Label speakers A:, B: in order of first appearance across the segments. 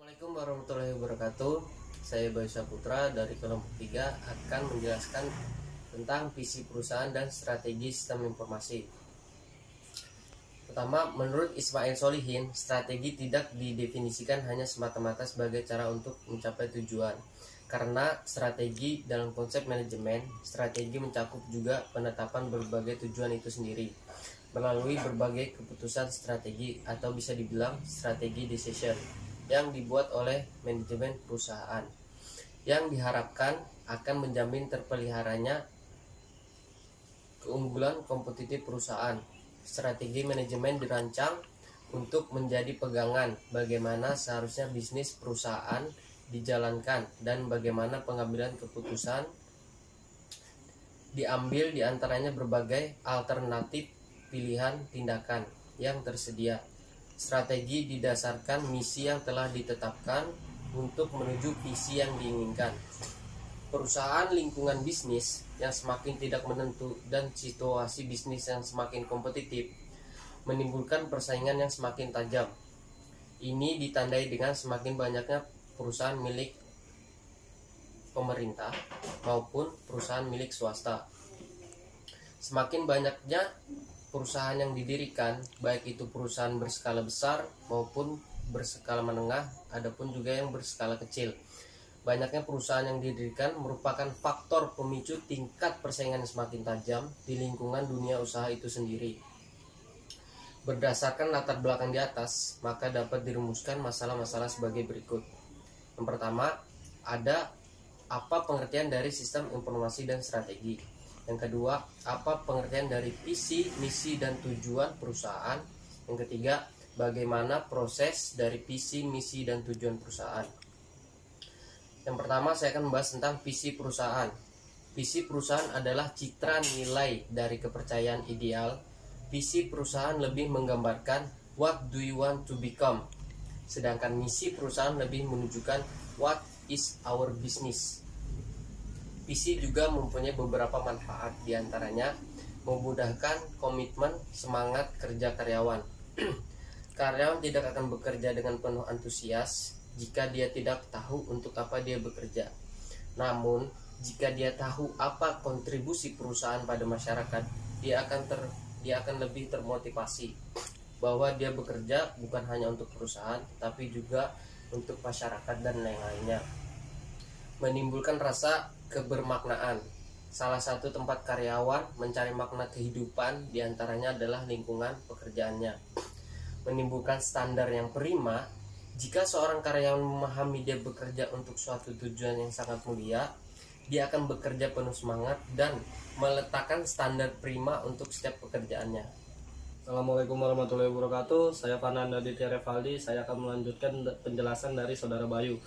A: Assalamualaikum warahmatullahi wabarakatuh. Saya Bayu Saputra dari kelompok 3 akan menjelaskan tentang visi perusahaan dan strategi sistem informasi. Pertama, menurut Ismail Solihin, strategi tidak didefinisikan hanya semata-mata sebagai cara untuk mencapai tujuan. Karena strategi dalam konsep manajemen, strategi mencakup juga penetapan berbagai tujuan itu sendiri melalui berbagai keputusan strategi atau bisa dibilang strategi decision yang dibuat oleh manajemen perusahaan yang diharapkan akan menjamin terpeliharanya keunggulan kompetitif perusahaan. Strategi manajemen dirancang untuk menjadi pegangan bagaimana seharusnya bisnis perusahaan dijalankan dan bagaimana pengambilan keputusan diambil diantaranya berbagai alternatif pilihan tindakan yang tersedia. Strategi didasarkan misi yang telah ditetapkan untuk menuju visi yang diinginkan. Perusahaan lingkungan bisnis yang semakin tidak menentu dan situasi bisnis yang semakin kompetitif menimbulkan persaingan yang semakin tajam. Ini ditandai dengan semakin banyaknya perusahaan milik pemerintah maupun perusahaan milik swasta. Semakin banyaknya perusahaan yang didirikan, baik itu perusahaan berskala besar maupun berskala menengah, adapun juga yang berskala kecil. Banyaknya perusahaan yang didirikan merupakan faktor pemicu tingkat persaingan yang semakin tajam di lingkungan dunia usaha itu sendiri. Berdasarkan latar belakang di atas, maka dapat dirumuskan masalah-masalah sebagai berikut. Yang pertama, ada apa pengertian dari sistem informasi dan strategi. Yang kedua, apa pengertian dari visi, misi, dan tujuan perusahaan. Yang ketiga, bagaimana proses dari visi, misi, dan tujuan perusahaan. Yang pertama, saya akan membahas tentang visi perusahaan. Visi perusahaan adalah citra nilai dari kepercayaan ideal. Visi perusahaan lebih menggambarkan what do you want to become. Sedangkan misi perusahaan lebih menunjukkan what is our business. Visi juga mempunyai beberapa manfaat, diantaranya memudahkan komitmen semangat kerja karyawan. Karyawan tidak akan bekerja dengan penuh antusias jika dia tidak tahu untuk apa dia bekerja. Namun, jika dia tahu apa kontribusi perusahaan pada masyarakat, dia akan lebih termotivasi bahwa dia bekerja bukan hanya untuk perusahaan, tapi juga untuk masyarakat dan lain-lainnya. Menimbulkan rasa kebermaknaan. Salah satu tempat karyawan mencari makna kehidupan diantaranya adalah lingkungan pekerjaannya. Menimbulkan standar yang prima. Jika seorang karyawan memahami dia bekerja untuk suatu tujuan yang sangat mulia, dia akan bekerja penuh semangat dan meletakkan standar prima untuk setiap pekerjaannya.
B: Assalamualaikum warahmatullahi wabarakatuh. Saya Fernanda Aditya Revaldi. Saya akan melanjutkan penjelasan dari Saudara Bayu.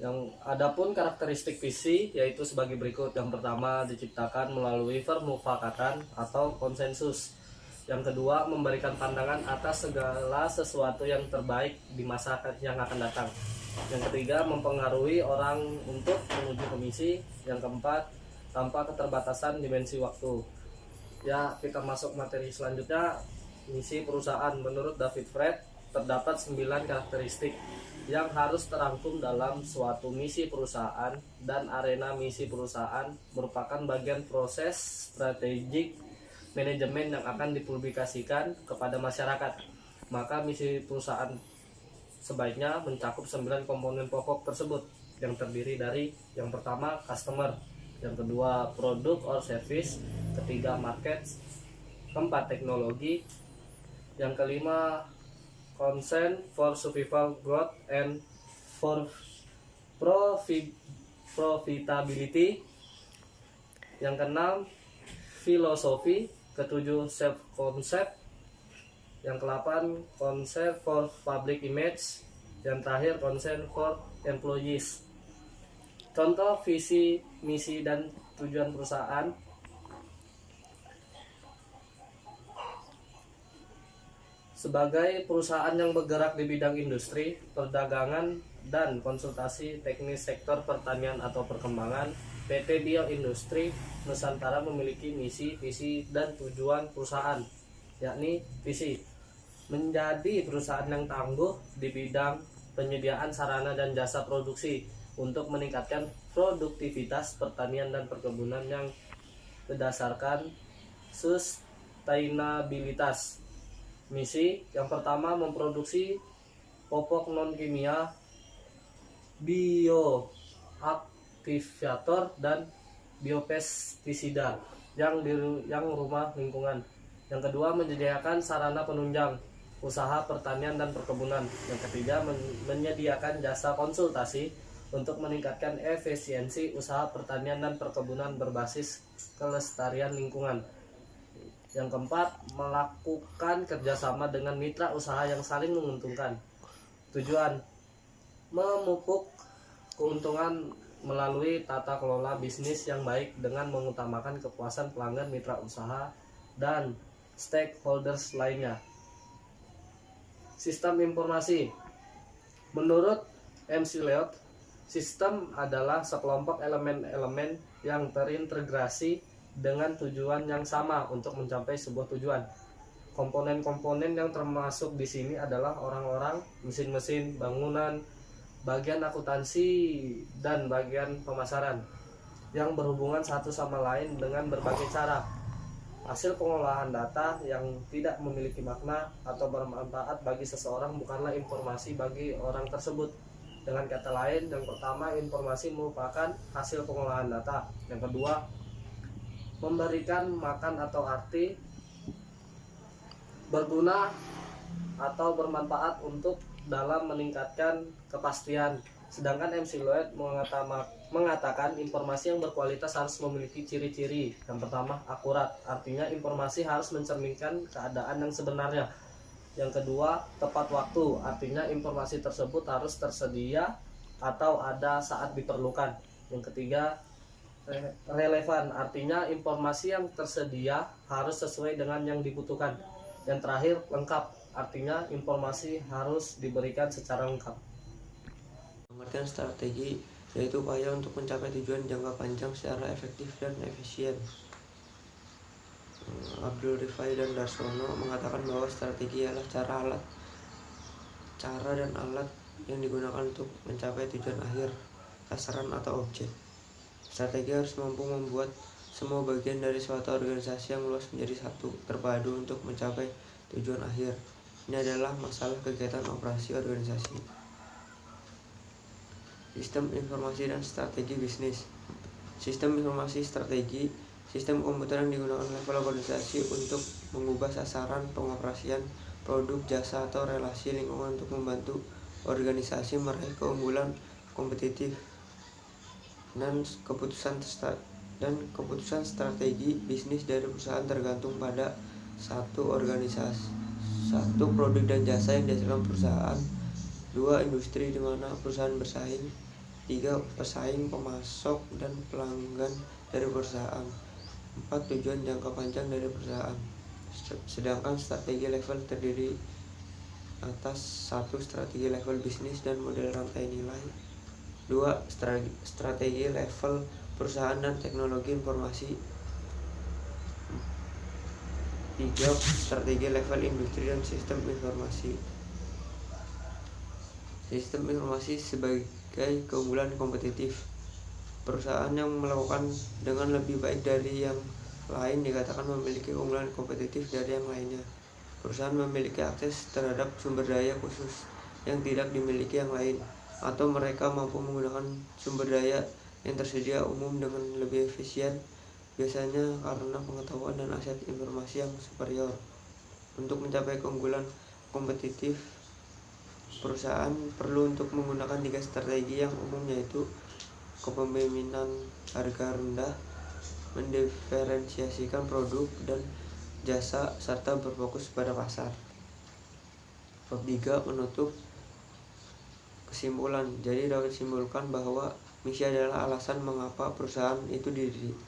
B: Yang adapun karakteristik visi yaitu sebagai berikut. Yang pertama, diciptakan melalui permufakatan atau konsensus. Yang kedua, memberikan pandangan atas segala sesuatu yang terbaik di masa yang akan datang. Yang ketiga, mempengaruhi orang untuk menuju ke misi. Yang keempat, tanpa keterbatasan dimensi waktu. Ya, kita masuk materi selanjutnya. Misi perusahaan. Menurut David Fred, terdapat 9 karakteristik yang harus terangkum dalam suatu misi perusahaan, dan arena misi perusahaan merupakan bagian proses strategik manajemen yang akan dipublikasikan kepada masyarakat. Maka misi perusahaan sebaiknya mencakup 9 komponen pokok tersebut, yang terdiri dari yang pertama customer, yang kedua produk or service, ketiga market, keempat teknologi, yang kelima concern for survival, growth, and for profitability. Yang keenam filosofi, ketujuh self concept, yang ke-8 concern for public image, yang terakhir concern for employees. Contoh visi, misi, dan tujuan perusahaan. Sebagai perusahaan yang bergerak di bidang industri, perdagangan, dan konsultasi teknis sektor pertanian atau perkembangan, PT Bio Industri Nusantara memiliki misi, visi, dan tujuan perusahaan, yakni visi menjadi perusahaan yang tangguh di bidang penyediaan sarana dan jasa produksi untuk meningkatkan produktivitas pertanian dan perkebunan yang berdasarkan sustainabilitas. Misi yang pertama, memproduksi pupuk non kimia, bioaktivator dan biopestisida yang rumah lingkungan. Yang kedua, menyediakan sarana penunjang usaha pertanian dan perkebunan. Yang ketiga, menyediakan jasa konsultasi untuk meningkatkan efisiensi usaha pertanian dan perkebunan berbasis kelestarian lingkungan. Yang keempat, melakukan kerjasama dengan mitra usaha yang saling menguntungkan. Tujuan, memupuk keuntungan melalui tata kelola bisnis yang baik dengan mengutamakan kepuasan pelanggan, mitra usaha, dan stakeholders lainnya. Sistem informasi. Menurut MC Leot, sistem adalah sekelompok elemen-elemen yang terintegrasi dengan tujuan yang sama untuk mencapai sebuah tujuan. Komponen-komponen yang termasuk di sini adalah orang-orang, mesin-mesin, bangunan, bagian akuntansi, dan bagian pemasaran yang berhubungan satu sama lain dengan berbagai cara. Hasil pengolahan data yang tidak memiliki makna atau bermanfaat bagi seseorang bukanlah informasi bagi orang tersebut. Dengan kata lain, yang pertama, informasi merupakan hasil pengolahan data. Yang kedua, memberikan makan atau arti, berguna atau bermanfaat untuk dalam meningkatkan kepastian. Sedangkan MC Lloyd mengatakan informasi yang berkualitas harus memiliki ciri-ciri. Yang pertama, akurat, artinya informasi harus mencerminkan keadaan yang sebenarnya. Yang kedua, tepat waktu, artinya informasi tersebut harus tersedia atau ada saat diperlukan. Yang ketiga, relevan, artinya informasi yang tersedia harus sesuai dengan yang dibutuhkan. Yang terakhir, lengkap, artinya informasi harus diberikan secara lengkap.
C: Pengertian strategi yaitu upaya untuk mencapai tujuan jangka panjang secara efektif dan efisien. Abdul Rifai dan Darsono mengatakan bahwa strategi adalah cara dan alat yang digunakan untuk mencapai tujuan akhir, sasaran atau objek. Strategi harus mampu membuat semua bagian dari suatu organisasi yang luas menjadi satu, terpadu untuk mencapai tujuan akhir. Ini adalah masalah kegiatan operasi organisasi. Sistem informasi dan strategi bisnis. Sistem informasi strategi, sistem komputer yang digunakan level organisasi untuk mengubah sasaran pengoperasian produk, jasa, atau relasi lingkungan untuk membantu organisasi meraih keunggulan kompetitif. Dan keputusan strategi bisnis dari perusahaan tergantung pada satu organisasi, satu produk dan jasa yang dihasilkan perusahaan, 2. Industri di mana perusahaan bersaing, 3. Pesaing, pemasok, dan pelanggan dari perusahaan, 4. Tujuan jangka panjang dari perusahaan. Sedangkan strategi level terdiri atas 1. Strategi level bisnis dan model rantai nilai, 2. Strategi level perusahaan dan teknologi informasi, 3. Strategi level industri dan sistem informasi. Sistem informasi sebagai keunggulan kompetitif. Perusahaan yang melakukan dengan lebih baik dari yang lain dikatakan memiliki keunggulan kompetitif dari yang lainnya. Perusahaan memiliki akses terhadap sumber daya khusus yang tidak dimiliki yang lain, atau mereka mampu menggunakan sumber daya yang tersedia umum dengan lebih efisien, biasanya karena pengetahuan dan aset informasi yang superior. Untuk mencapai keunggulan kompetitif, perusahaan perlu untuk menggunakan 3 strategi yang umum, yaitu kepemimpinan harga rendah, mendiferensiasikan produk dan jasa, serta berfokus pada pasar. Bab 3, menutup kesimpulan. Jadi dapat disimpulkan bahwa misi adalah alasan mengapa perusahaan itu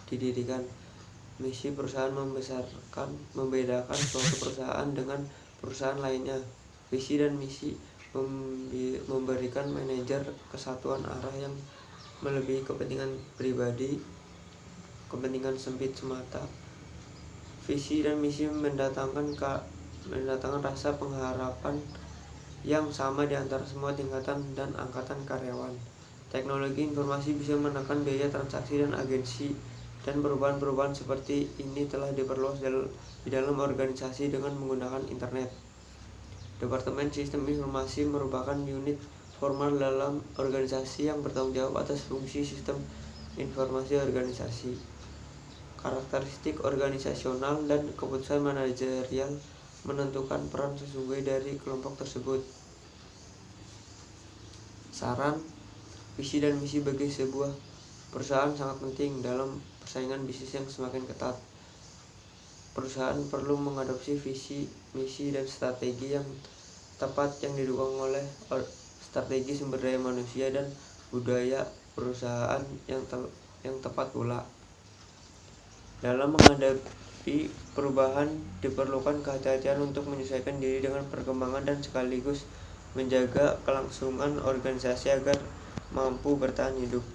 C: didirikan. Misi perusahaan membedakan suatu perusahaan dengan perusahaan lainnya. Visi dan misi memberikan manajer kesatuan arah yang melebihi kepentingan pribadi, kepentingan sempit semata. Visi dan misi mendatangkan rasa pengharapan yang sama di antara semua tingkatan dan angkatan karyawan. Teknologi informasi bisa menekan biaya transaksi dan agensi, dan perubahan-perubahan seperti ini telah diperluas di dalam organisasi dengan menggunakan internet. Departemen Sistem Informasi merupakan unit formal dalam organisasi yang bertanggung jawab atas fungsi sistem informasi organisasi. Karakteristik organisasional dan keputusan manajerial menentukan peran sesungguhnya dari kelompok tersebut. Saran, visi dan misi bagi sebuah perusahaan sangat penting dalam persaingan bisnis yang semakin ketat. Perusahaan perlu mengadopsi visi, misi, dan strategi yang tepat yang didukung oleh strategi sumber daya manusia dan budaya perusahaan yang tepat pula. Dalam menghadapi perubahan diperlukan kehati-hatian untuk menyesuaikan diri dengan perkembangan dan sekaligus menjaga kelangsungan organisasi agar mampu bertahan hidup.